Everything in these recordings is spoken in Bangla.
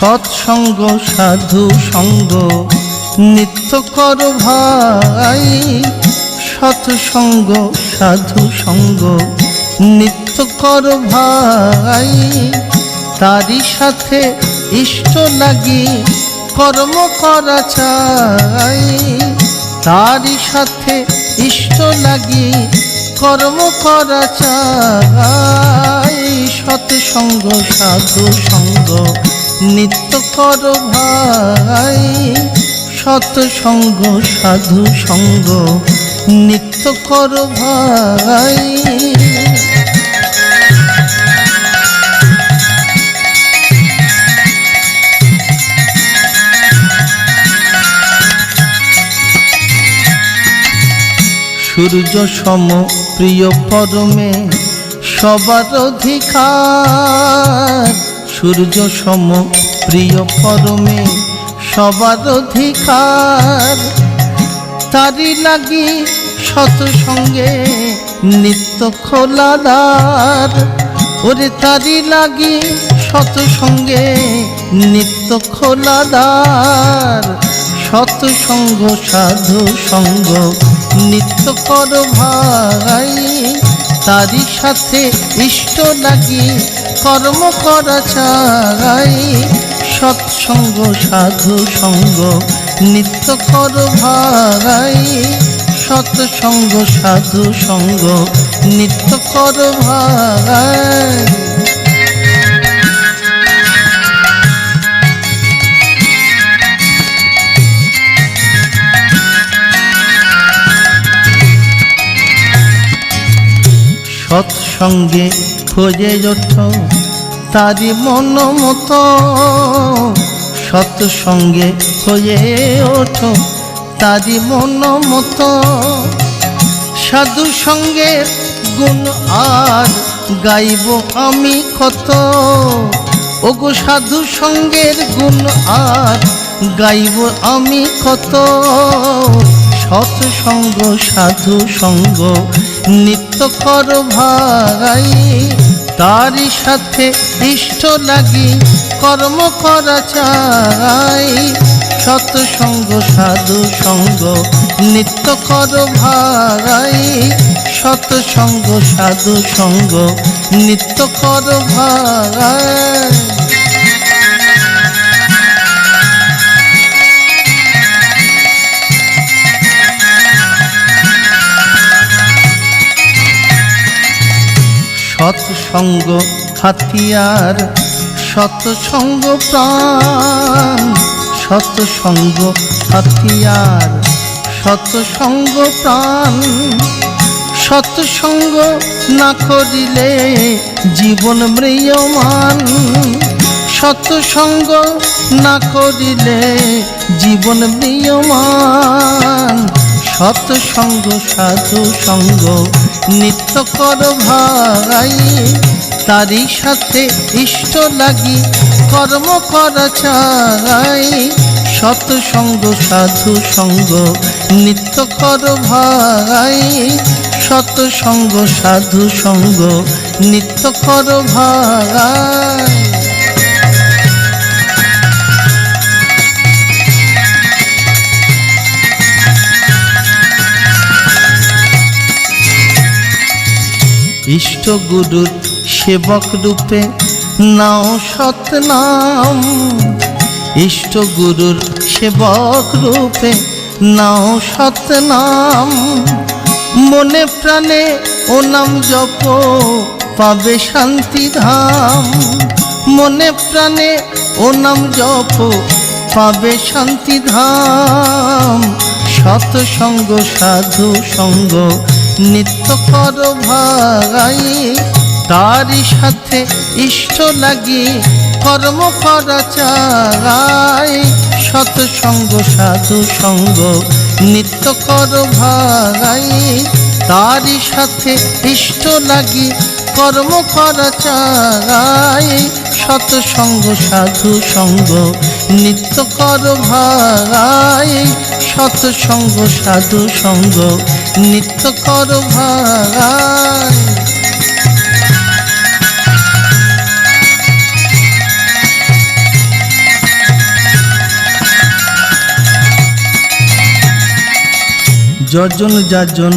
সৎসঙ্গ সাধু সঙ্গ নিত্য করো ভাই, সৎসঙ্গ সাধু সঙ্গ নিত্য করো ভাই। তারই সাথে ইষ্ট লাগি কর্ম করা চাই, তারই সাথে ইষ্ট লাগি কর্ম করা চাই। সৎসঙ্গ সাধু সঙ্গ নিত্য করো ভাই, সৎসঙ্গ সাধু সঙ্গ নিত্য করো ভাই। সূর্য সম প্রিয় পরমে সবার অধিকার, সূর্য সম প্রিয় পরমে সবার অধিকার। তারি লাগি সৎসঙ্গে নিত্য খোলা দ্বার, ওরে তারি লাগি সৎসঙ্গে নিত্য খোলা দ্বার। সৎসঙ্গ সাধু সঙ্গ নিত্য করো ভাই, তারই সাথে ইষ্ট লাগি কর্ম করা চাই। সৎসঙ্গ সাধু সঙ্গ নিত্য করো ভাই, সৎসঙ্গ সাধু সঙ্গ নিত্য করো ভাই। সৎসঙ্গে খোঁজে ওঠো তারি মন মতো, সৎসঙ্গে খোঁজে ওঠো তারি মন মতো। সাধু সঙ্গের গুণ আর গাইব আমি কত, ওগো সাধু সঙ্গের গুণ আর গাইব আমি কত। সৎসঙ্গ সাধু সঙ্গ নিত্য করো ভাই, তারই সাথে ইষ্ট লাগি কর্ম করা চাই। সৎসঙ্গ সাধু সঙ্গ নিত্য করো ভাই, সৎসঙ্গ সাধু সঙ্গ নিত্য করো ভাই। সৎসঙ্গ হাতিয়ার সৎসঙ্গ প্রাণ, সৎসঙ্গ হাতিয়ার সৎসঙ্গ প্রাণ। সৎসঙ্গ না করিলে জীবন ম্রিয়মান, সৎসঙ্গ না করিলে জীবন ম্রিয়মান। সৎসঙ্গ সাধু সঙ্গ নিত্য করো ভাই, তারই সাথে ইষ্ট লাগি কর্ম করা চাই। সৎসঙ্গ সাধু সঙ্গ নিত্য করো ভাই, সৎসঙ্গ সাধু সঙ্গ নিত্য করো ভাই। ইষ্ট গুরুর সেবক রূপে নাও সৎ নাম, ইষ্ট গুরুর সেবক রূপে নাও সৎ নাম। মনে প্রাণে ও নাম জপ পাবে শান্তি ধাম, মনে প্রাণে ও নাম জপ পাবে শান্তি ধাম। সৎসঙ্গ সাধু সঙ্গ নিত্য করো ভাই, তারই সাথে ইষ্ট লাগি কর্ম করা চাই। সৎসঙ্গ সাধু সঙ্গ নিত্য করো ভাই, তারই সাথে ইষ্ট লাগি কর্ম করা চাই। সৎসঙ্গ সাধু সঙ্গ নিত্য করো ভাই, সৎসঙ্গ সাধু সঙ্গ নিত্য করো ভাই। যজন যাজন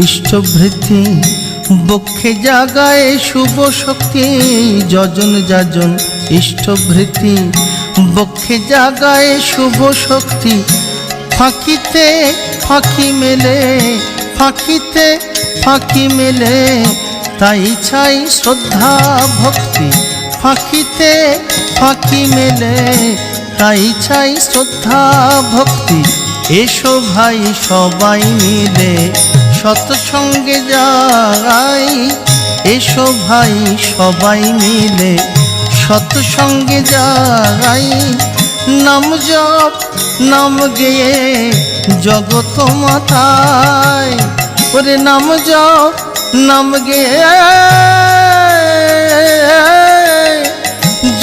ইষ্টবৃদ্ধি, বক্ষে জাগায় শুভ শক্তি। যজন যাজন ইষ্টবৃদ্ধি, বক্ষে জাগায় শুভ শক্তি। ফাঁকিতে ফাঁকি মেলে, ফাঁকিতে ফাঁকি মেলে, তাই চাই শ্রদ্ধা ভক্তি। ফাঁকিতে ফাঁকি মেলে, তাই চাই শ্রদ্ধা ভক্তি। এসো ভাই সবাই মিলে সৎসঙ্গে যাই, এসো ভাই সবাই মিলে সৎসঙ্গে যাই। নাম জপ নাম গেয়ে জগৎ মাতায়, ওরে নাম জপ নাম গেয়ে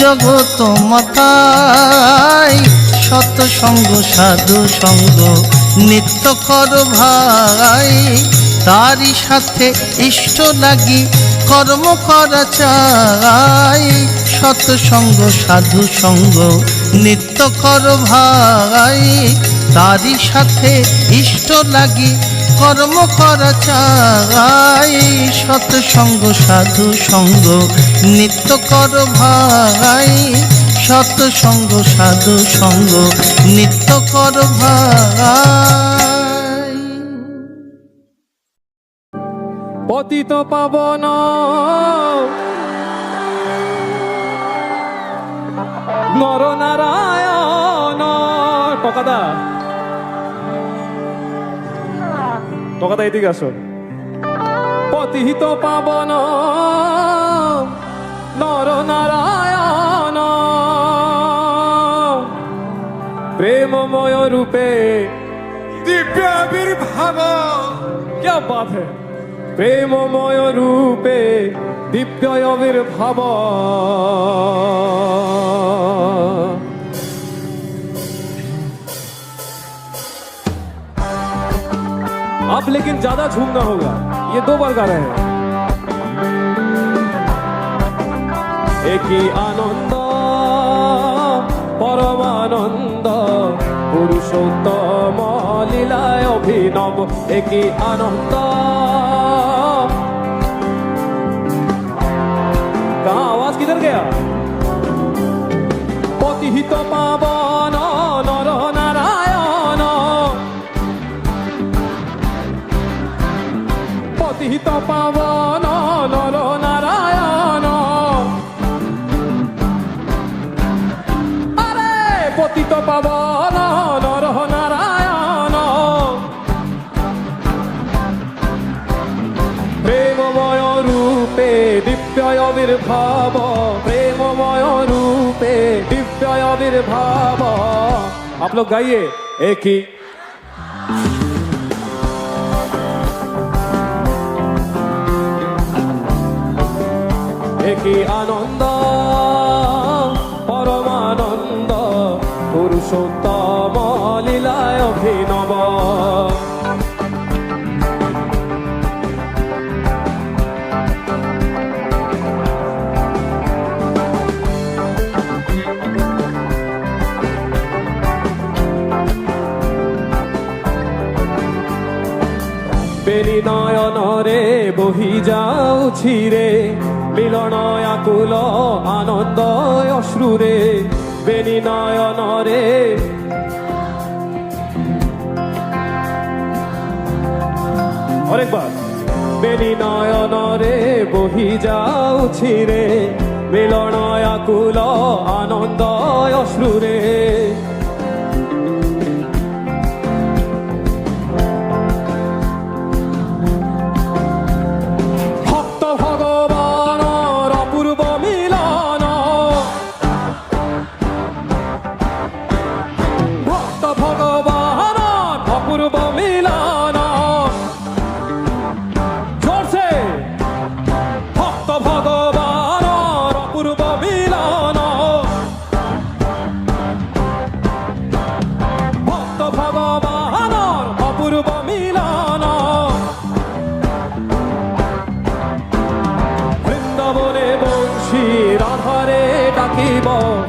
জগৎ মাতায়। সৎসঙ্গ সাধু সঙ্গ নিত্য কর ভাই, তারই সাথে ইষ্ট লাগি কর্ম করা চাই। সৎসঙ্গ সাধু সঙ্গ নিত্য কর ভাই, তারই সাথে ইষ্ট লাগি কর্ম করা চাই। সৎসঙ্গ সাধু সঙ্গ নিত্য কর ভাই, সৎসঙ্গ সাধু সঙ্গ নিত্য কর ভাই। পতিত পাবন নরনারায়ণ, টকাদা টকাদা এদিকে আসো। পতিত পাবন নরনারায়ণ, প্রেমময় রূপে দিব্য আবির্ভাব। क्या बात है! প্রেমময় রূপে দিব্য আবির্ভাব। अब लेकिन ज्यादा झूमना होगा, ये 2 बार गा रहे हैं। एक ही आनंद परमानंद पुरुषोत्तम लीलाय अभिनव। एक ही आनंद, कहाँ आवाज किधर गया? पतिहित पावन नर नारायण, पतिहित पावन नर नारायण। अरे पतित पावन नर नारायण, प्रेममय रूपे दिव्य आविर्भाव। प्रेममय रूपे दिव्य आविर्भाव। आप लोग गाइए एक ही। एक ही आनंद परमानंद पुरुषोत्तम लीलाय अभिनव। বেনি নয়ন রে বহি যাউছি রে, মিলন আকুল আনন্দ অশ্রুরে। বেনি নয়ন রে আরেকবার। বেনি নয়ন রে বহি যাউছি রে, মিলন আকুল আনন্দ অশ্রুরে।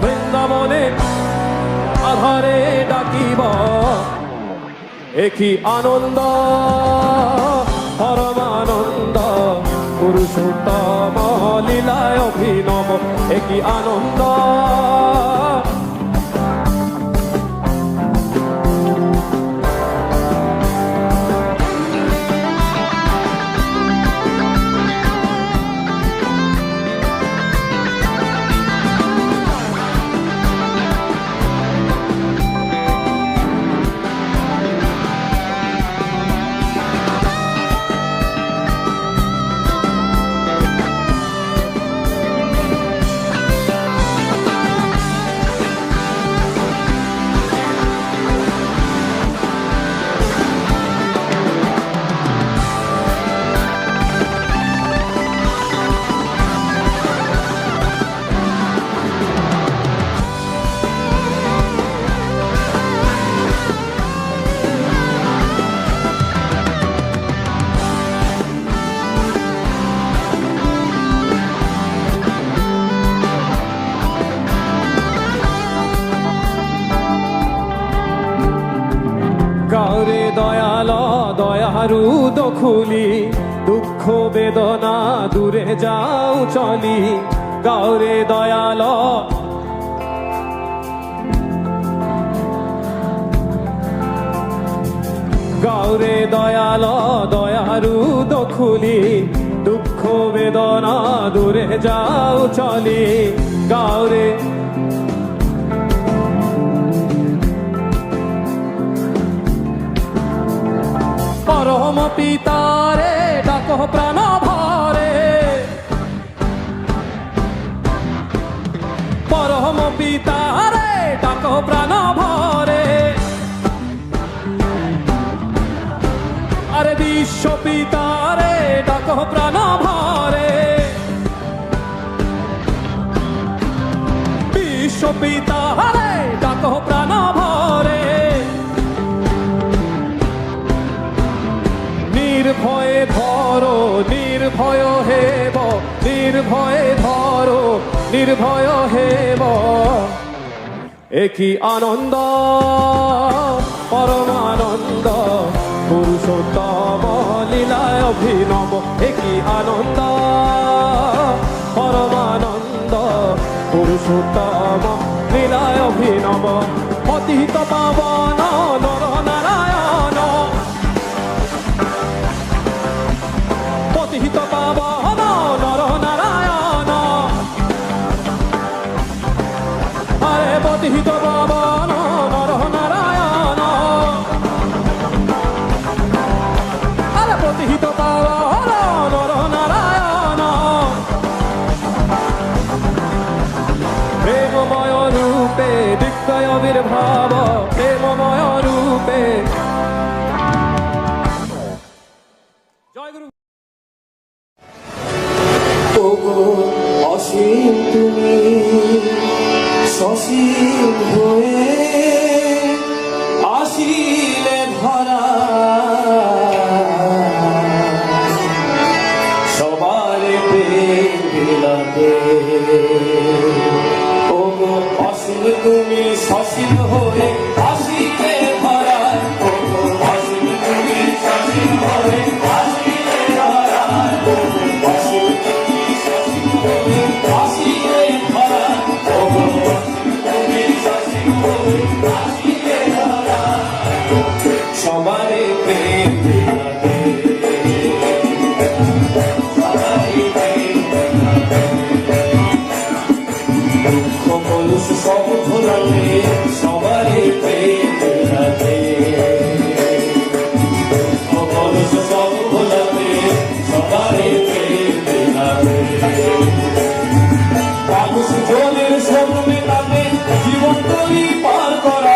বৃন্দাবনে আধারে ডাকিব। একই আনন্দ পরমানন্দ পুরুষোত্তম লীলায় অভিনব একই আনন্দ গাওরে দয়াল দয়ারু দখুলি দুঃখ বেদনা দূরে যাও চলি গাওরে দয়াল গাওরে দয়াল দয়ারু দখুলি দুঃখ বেদনা দূরে যাও চলি গাওরে পরম পিতারে ডাকো প্রাণ ভরে পরম পিতারে ডাকো প্রাণ ভরে আরে বিশ্ব পিতারে ডাকো প্রাণ ভরে বিশ্ব পিতারে ডাকো প্রাণ ভরে নির্ভয়ে ধরো নির্ভয় হেব নির্ভয়ে ধরো নির্ভয় হেব একই আনন্দ পরমানন্দ পুরুষোত্তম লীলায় অভিনব একই আনন্দ পরমানন্দ পুরুষোত্তম লীলায় অভিনব পতিত পাবন নর নারায়ণ পতিত পাবন নর নারায়ণ আরে পতিত পাবন নর নারায়ণ আরে পতিত পাবন নর নারায়ণ প্রেমময় রূপে দিগ্গয় বির্ভাব প্রেমময় রূপে জয় গুরু ওগো অসীম তুমি সসীম হয়ে আসিলে ধরা সবার প্রেম বিলাতে ওগো অসীম তুমি সসীম হয়ে আসিলে ধরা ওগো অসীম তুমি সসীম হয়ে আসিলে ধরা অসীম সবারে প্রেম বিলাতে সবারে প্রেম দুঃখ কলুষ সব ভোলাতে সবারে প্রেম বিলাতে দুঃখ কলুষ সব ভোলাতে সবারে প্রেম বিলাতে কাগজ জলের সব মেটাতে জীবন তরি পার করা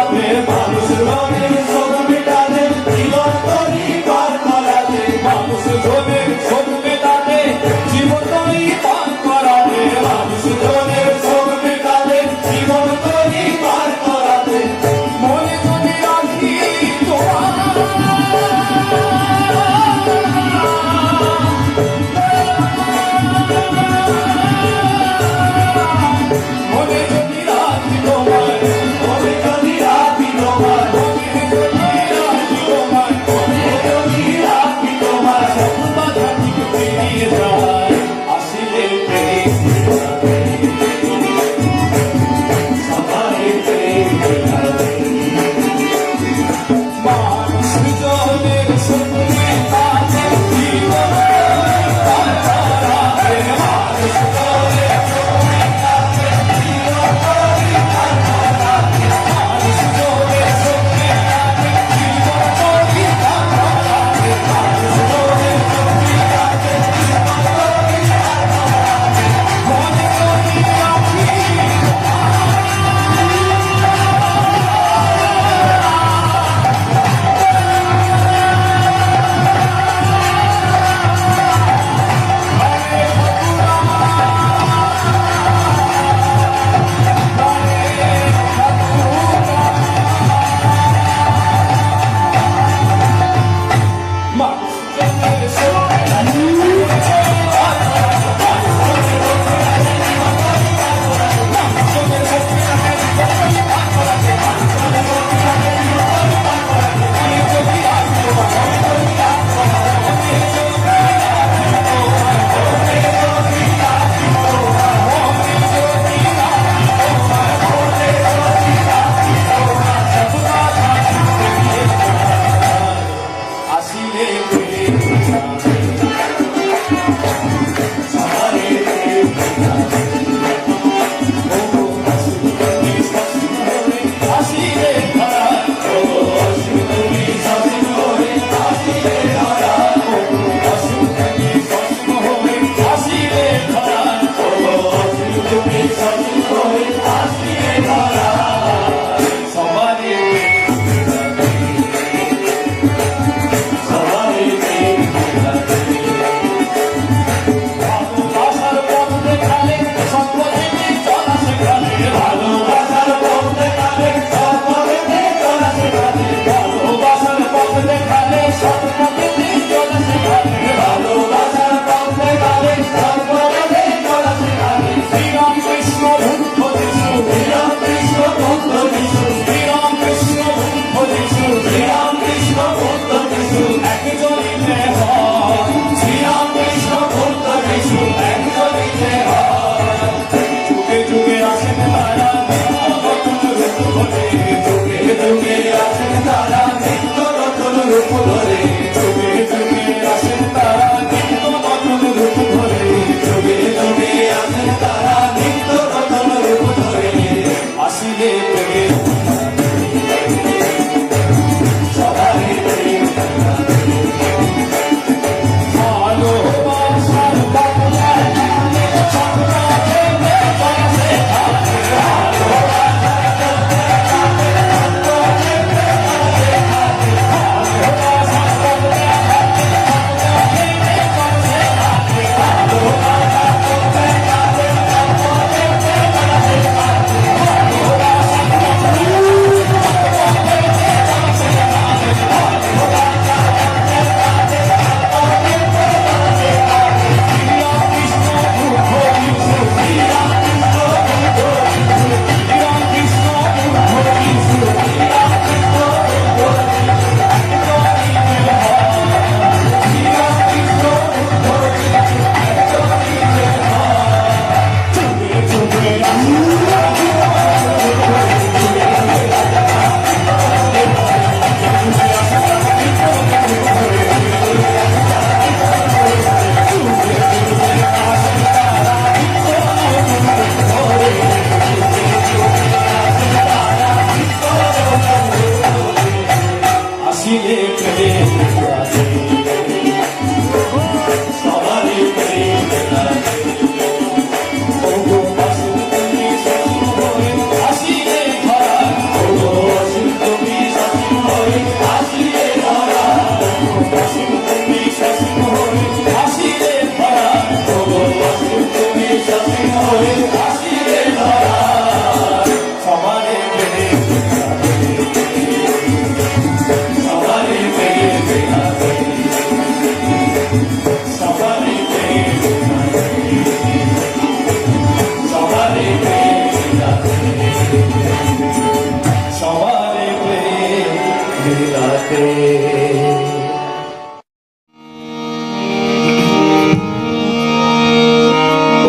লীলাতে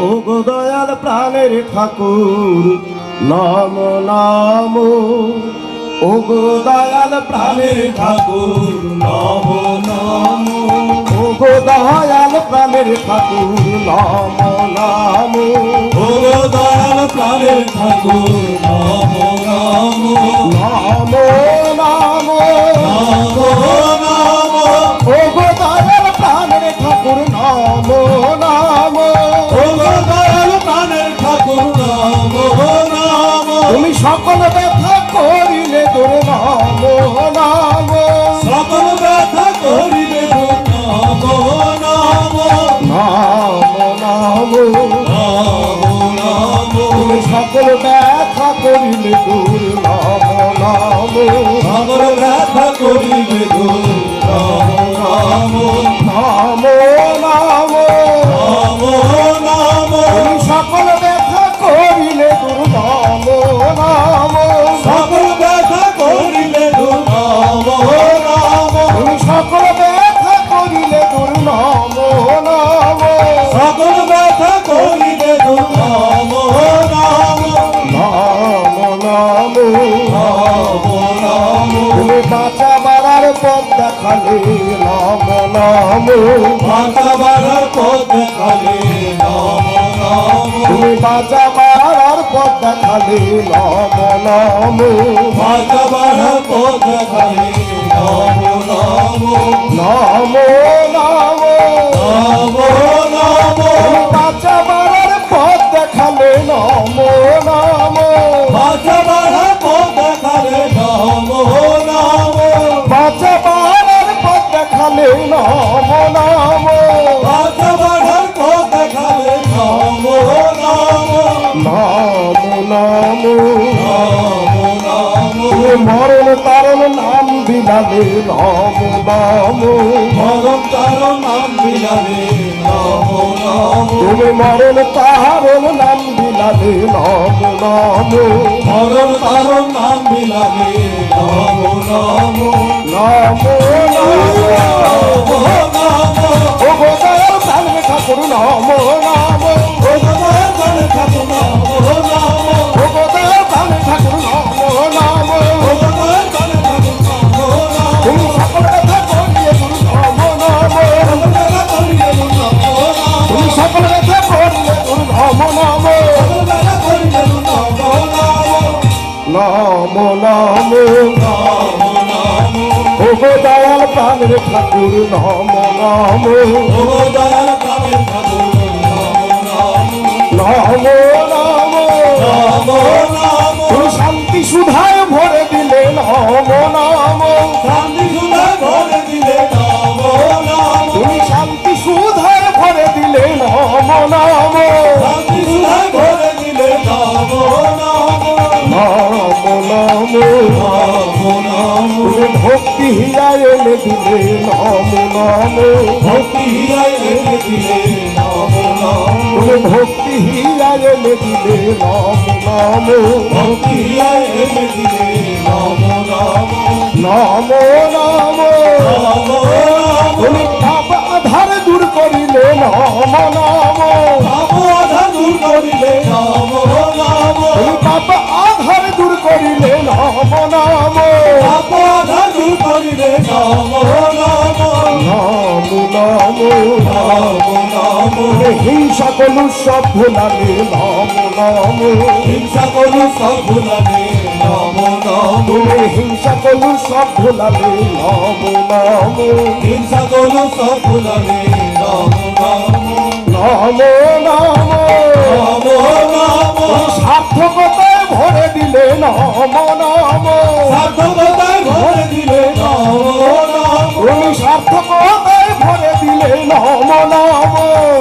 ও গো দয়াল প্রাণের ঠাকুর নাম নাম ও গো দয়াল প্রাণের ঠাকুর নাম নাম ও গো দয়াল প্রাণের ঠাকুর নাম নাম ও দয়াল প্রাণের ঠাকুর নাম নাম নাম নাম নাম নাম ও গো দয়াল প্রাণের ঠাকুর নাম নাম ও দয়াল প্রাণের ঠাকুর নাম নাম তুমি সকল ব্যথা করিলে তোর নাম নাম সকল ব্যথা করিবে নাম নাম নাম নাম নাম নাম তুমি সকল ব্যথা করিলে তোর নাম নাম সকল ব্যথা করিবে নাম নাম নাম নাম নাম নাম তুমি সকল ব্যথা করিলে তোর নাম নাম সকল ব্যথা করিলে নাম নাম তুমি সকল ব্যথা করিলে তোর নাম নাম সকল ব্যথা করিলে নাম নাম নাম নাম নাম নাম তুমি বাঁচা বাড়ার পথ দেখালে নাম নাম মাতা বাড়ার পথ দেখালে নাম নাম তুমি বাঁচা বাড়ার পথ দেখালে নাম নাম মাতা বাড়ার পথ দেখালে নাম নাম নাম নাম নাম নাম তুমি বাঁচা বাড়ার পথ দেখালে নাম নাম মাতা বাড়ার পথ দেখালে নাম নাম বাঁচা বাড়ার পথ দেখালে নাম নাম মাতা বাড়ার পথ দেখালে নাম নাম নাম নাম নাম নাম তুমি মরণ তারণ নাম বিলালে নাম নাম মরম তার নাম বিলালে নাম নাম তুমি মরণ তারণ নাম বিলালে নাম নাম মরম তার নাম বিলালে নাম নাম নাম নাম ও গো দয়াল প্রাণের ঠাকুর নাম নাম ও গো দয়াল প্রাণের ঠাকুর নাম নাম ও গো দয়াল প্রাণের ঠাকুর নাম নাম তুমি সকল ব্যথা করিয়ে তোর নাম নাম তুমি সকল ব্যথা করিয়ে তোর নাম নাম নাম নাম ও গো দয়াল প্রাণের ঠাকুর নাম নাম নাম নাম তুমি শান্তি সুধায় ভরে দিলে নাম নাম তুমি শান্তি সুধায় ভরে দিলে নাম নাম নাম নাম তুমি ভক্তি হিয়ায় এনে দিলে নাম নাম তুমি ভক্তি হিয়ায় এনে দিলে নাম নাম নাম নাম তুমি পাপ আধার দূর করিলে নাম নাম তুমি পাপ আধার দূর করিলে নাম নাম নাম তুমি হিংসা কলু সব ভুলালে নাম নাম হিংসা করু সব ভুলালে নাম নাম তুমি হিংসা কলু সব ভুলালে নাম নাম হিংসা করু সব ভুলালে নাম নাম নাম নাম নাম নাম সার্থকতায় ভরে দিলে নাম নাম সার্থকতায় ভরে দিলে নাম নাম তুমি সার্থকতায় ভরে দিলে নাম নাম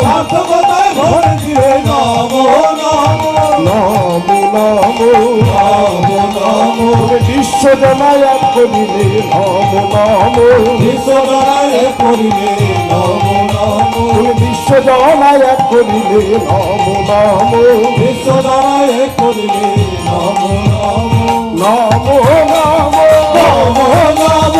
সার্থকতায় ভরে দিলে নাম নাম নাম নাম নাম নাম তুমি বিশ্ব জনায় এক করিলে নাম নাম বিশ্বজনায় করিলে নাম নাম তুমি বিশ্ব জনায় এক করিলে নাম নাম বিশ্বজনায় করিলে নাম নাম নাম নাম নাম নাম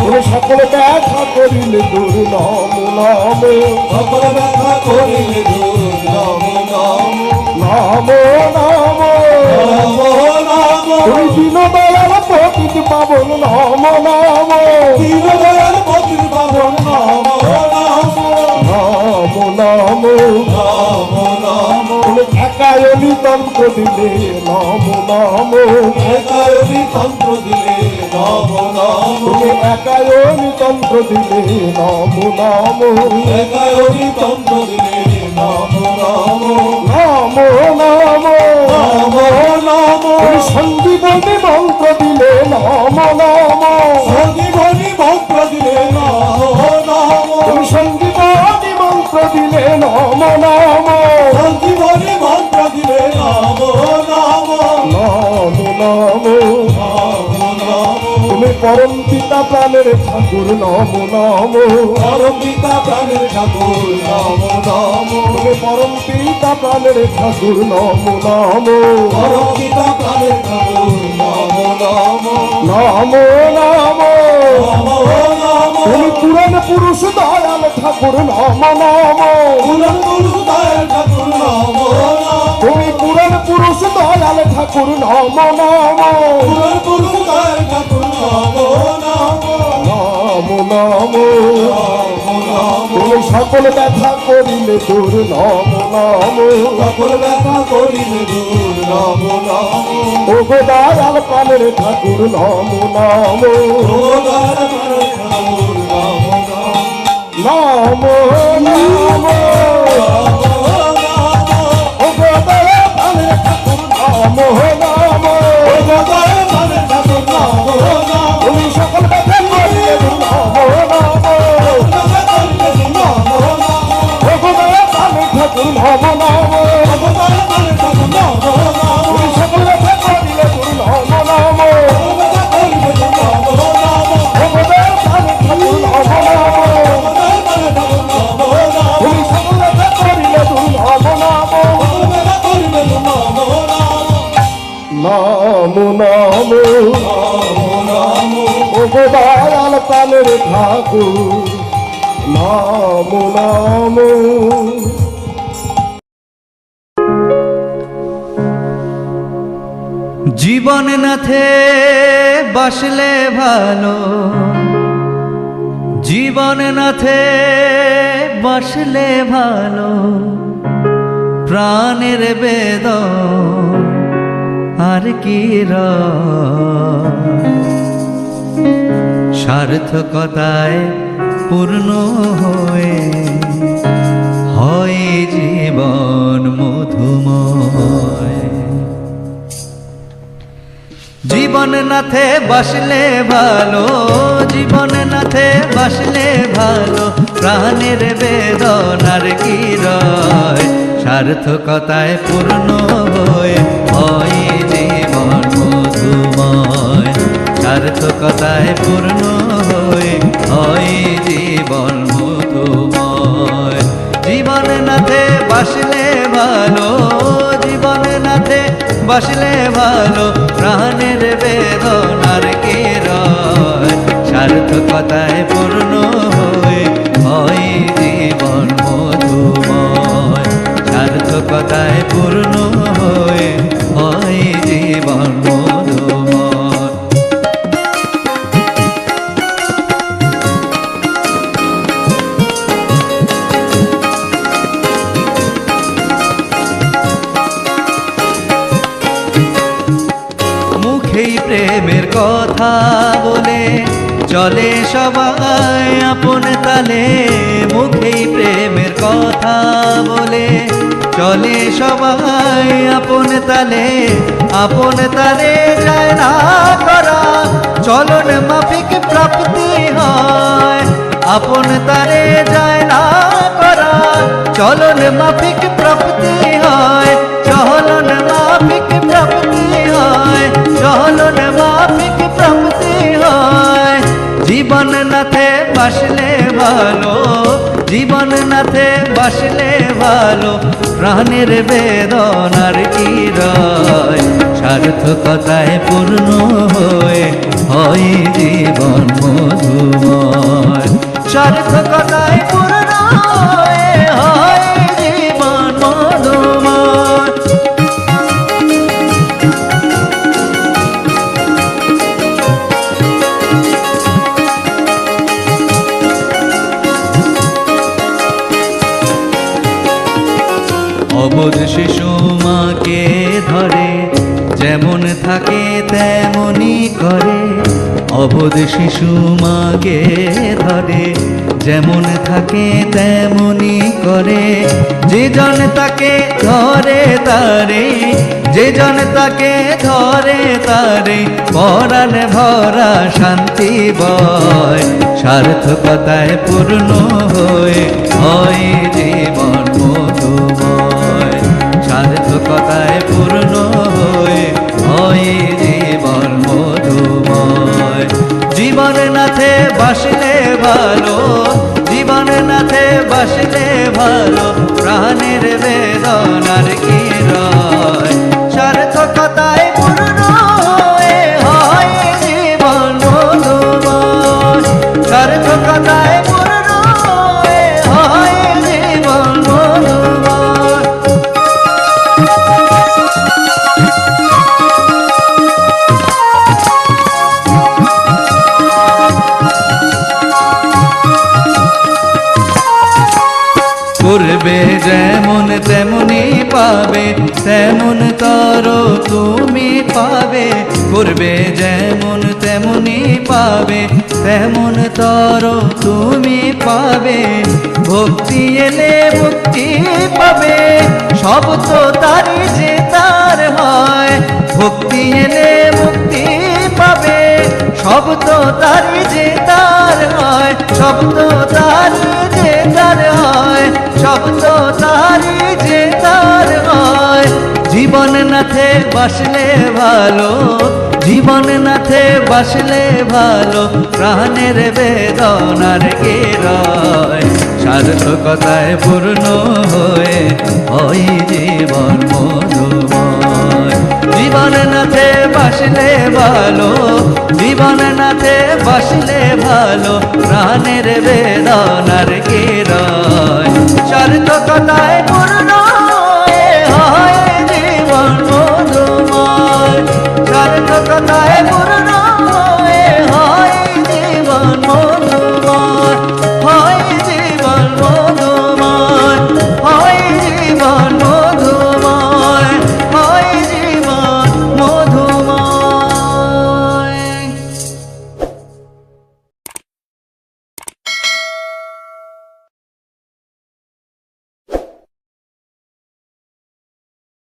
তুমি সকল ব্যথা করিলে দূর নাম নাম সকল ব্যথা করিলে দূর নাম নাম নাম নাম নাম নাম তুমি দিন দয়াল পতিত পাবন নাম নাম দীন দয়াল পতিত পাবন নাম নাম নাম নাম নাম নাম তুমি একায়নি তন্ত্র দিলে নাম নাম একায়নি তন্ত্র দিলে নাম নাম তুমি একায়নি তন্ত্র দিলে নাম নাম একায়নি তন্ত্র দিলে নাম নাম নাম নাম নাম নাম তুমি সঞ্জীবনী মন্ত্র দিলে নাম নাম সঞ্জীবনী মন্ত্র দিলে নাম নাম তুমি সঞ্জীবনী মন্ত্র দিলে নাম নাম সঞ্জীবনী মন্ত্র দিলে নাম নাম নাম নাম নাম তুমি পরম পিতা প্রাণের ঠাকুর নাম নাম পরম পিতা প্রাণের ঠাকুর নাম নাম তুমি পরম পিতা প্রাণের ঠাকুর নাম নাম পরম পিতা প্রাণের ঠাকুর নাম নাম নাম নাম নাম তুমি পুরাণ পুরুষ দয়াল ঠাকুর নাম নাম পুরাণ পুরুষ দয়াল ঠাকুর নাম নাম তুমি পুরাণ পুরুষ দয়াল ঠাকুর নাম নাম পুরাণ পুরুষ দয়াল ঠাকুর নাম নাম নাম নাম নাম তুমি সকল ব্যথা করিলে দূর নাম নাম সকল ব্যথা করিলে দূর নাম নাম ও গো দয়াল প্রাণের ঠাকুর নাম নাম ও দয়াল প্রাণের ঠাকুর নাম নাম নাম নাম ও গো দয়াল প্রাণের ঠাকুর নাম নাম তুমি সকল ব্যথা করিলে দূর নাম নাম ও গো দয়াল প্রাণের ঠাকুর নাম নাম তুমি সকল ব্যথা করিলে দূর নাম নাম ও গো দয়াল প্রাণের ঠাকুর নাম নাম তুমি সকল ব্যথা করিলে দূর নাম নাম নাম নাম ও গো দয়াল প্রাণের ঠাকুর নাম নাম জীবন নাথে বাসলে ভালো, জীবন নাথে বাসলে ভালো, প্রাণের বেদন আর কি সার্থকতায় পূর্ণ হয়ে হয় জীবন মধুময়। জীবন নাথে বাসলে ভালো, জীবন নাথে বাসলে ভালো, প্রাণের বেদনার কি রয় সার্থকতায় পূর্ণ হয়ে হয় জীবন মধুময়। সার্থকতায় পূর্ণ হয়ে হয় জীবন মধুময়। জীবন নাথে বাসলে ভালো, জীবন নাথে বাসলে ভালো, প্রাণের বেদনার কি রয় সার্থকতায় পূর্ণ হয়ে হয় জীবন মধুময়। সার্থকতায় পূর্ণ হয়ে হয় জীবন মধুময়। মুখেই প্রেমের কথা বলে চলে সবাই আপন তালে, মুখেই প্রেমের কথা বলে চলে সবাই আপন তালে, আপন তালে যায় না করা চলন মাফিক প্রাপ্তি হয়। আপন তালে যায় না করা চলন মাফিক প্রাপ্তি হয়, চলন মাফিক প্রাপ্তি হয়, চলন মাফিক প্রাপ্তি হয়। জীবন নাথে বাসলে ভালো, জীবন নাথে বাসলে ভালো, প্রাণের বেদনার কি রয় সার্থকতায় পূর্ণ হয়ে হয় জীবন মধুময়। সার্থকতায় পূর্ণ হয়ে হয় জীবন মধুময়। অবোধ শিশু মাকে ধরে যেমন থাকে তেমনি করে। অবোধ শিশু মাকে ধরে যেমন থাকে তেমনি করে। যে জন তাকে ধরে তারে, যে জন তাকে ধরে তারে পরাণ ভরা শান্তি বয়। সার্থকতায় পূর্ণ হয়ে হয় জীবন মধুময়। সার্থকতায় পূর্ণ হয়ে হয় জীবন মধুময়। জীবন নাথে বাসলে ভালো, জীবন নাথে বাসলে ভালো, প্রাণের বেদনার কি রয়। সার্থকতায় পূর্ণ হয়ে হয় জীবন মধুময়। সার্থকতায় পূর্ণ হয়ে হয় জীবন মধুময়। করবে যেমন তেমনি পাবে, তেমন তর তুমি পাবে। করবে যেমন তেমনি পাবে, তেমন তর তুমি পাবে। ভক্তি এলে মুক্তি পাবে, সব তো তারি যে তার হয়। ভক্তি এলে মুক্তি পাবে, সব তো তারি যে তার হয়। সব তো তারি যে তার হয়, সব তো তারি যে তার হয়। জীবন নাথে বাসলে ভালো, জীবন নাথে বাসলে ভালো, প্রাণের বেদনার কে রয়। সার্থকতায় পূর্ণ হয়ে হয় জীবন মধুময়। জীবন নাথে বাসলে ভালো, জীবন নাথে বাসলে ভালো, প্রাণের বেদনার কে রয়। সার্থকতায় পূর্ণ